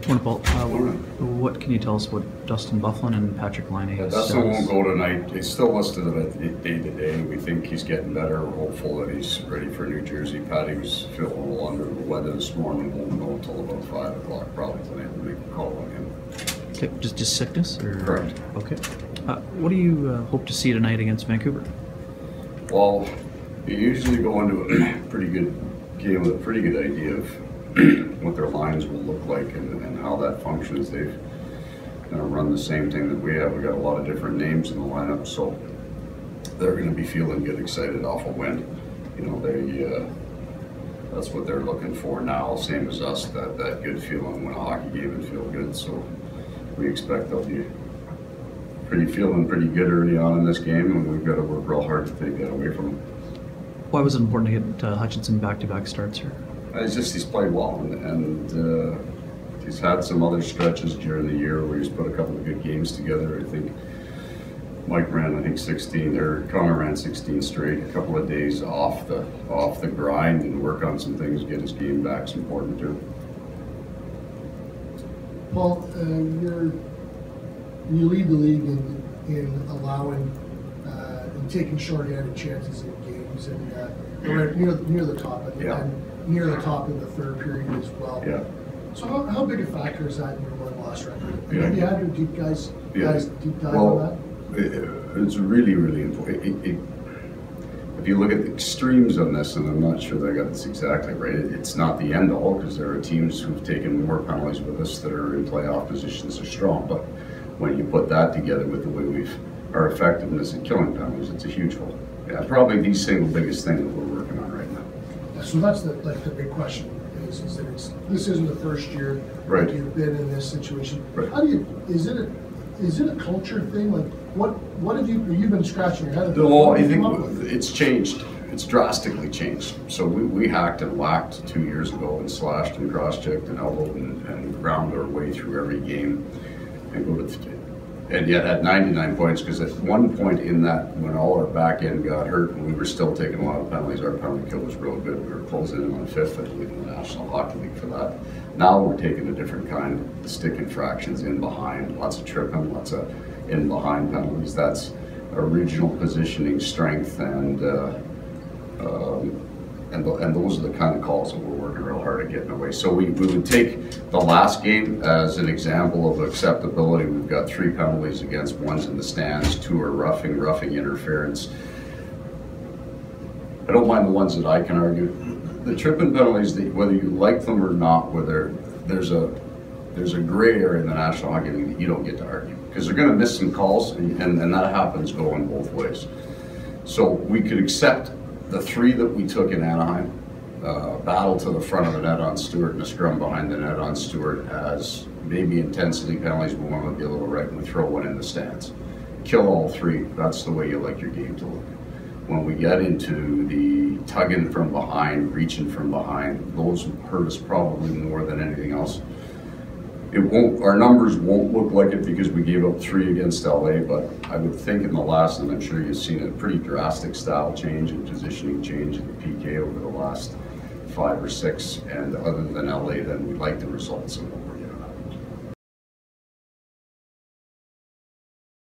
Morning, Paul. What can you tell us about Dustin Byfuglien and Patrick Laine? Dustin won't go tonight. He's still listed at day to day. We think he's getting better. We're hopeful that he's ready for New Jersey. Patty was feeling a little under the weather this morning. Won't know until about 5 o'clock probably tonight to make a call on him. Okay, just sickness? Or? Correct. Okay. What do you hope to see tonight against Vancouver? Well, you usually go into a pretty good game with a pretty good idea of what their lines will look like and how that functions. They've run the same thing that we have. We've got a lot of different names in the lineup, so they're going to be feeling good, excited off a win. You know, that's what they're looking for now, same as us, that good feeling when a hockey game and feel good. So we expect they'll be feeling pretty good early on in this game, and we've got to work real hard to take that away from them. Why was it important to get Hutchinson back-to-back starts here? It's just he's played well, and he's had some other stretches during the year where he's put a couple of good games together. I think Mike ran, 16, or Connor ran 16 straight. A couple of days off the grind and work on some things, get his game back is important too. Paul, you lead the league in allowing and taking short-handed chances in games, and you're near the top, and near the top in the third period as well. Yeah. So how big a factor is that in your win-loss record? Yeah. Have you had your deep dive well, on that? It's really, really important. If you look at the extremes on this, and I'm not sure that I got this exactly right, it's not the end all, because there are teams who've taken more penalties with us that are in playoff positions are strong. But when you put that together with the way our effectiveness at killing penalties, it's a huge hole. Yeah, probably the single biggest thing that we're working on right now. Yeah, so that's the big question is that this isn't the first year that you've been in this situation. Right. How do you is it a culture thing? Like what have you've been scratching your head? No, I think it's changed. It's drastically changed. So we hacked and whacked 2 years ago and slashed and cross-checked and elbowed and ground our way through every game and yet had 99 points, because at one point in that, when all our back end got hurt and we were still taking a lot of penalties, our penalty kill was real good. We were closing in on 5th, I believe, in the National Hockey League for that. Now we're taking a different kind, the stick infractions in behind, lots of tripping, lots of in behind penalties. That's our regional positioning strength, and those are the kind of calls that we're working real hard at getting away. So we would take the last game as an example of acceptability. We've got 3 penalties against, 1's in the stands, 2 are roughing interference. I don't mind the ones that I can argue. The tripping penalties, whether you like them or not, whether there's a gray area in the National Hockey League that you don't get to argue, because they're going to miss some calls, and that happens going both ways. So we could accept the 3 that we took in Anaheim, battle to the front of the net on Stewart and a scrum behind the net on Stewart, as maybe intensity penalties, we want to be a little right, and we throw one in the stands. Kill all 3, that's the way you like your game to look. When we get into the tugging from behind, reaching from behind, those hurt us probably more than anything else. Our numbers won't look like it because we gave up 3 against LA, but I would think in the last, and I'm sure you've seen a pretty drastic style change and positioning change in the PK over the last 5 or 6, and other than LA, then we like the results.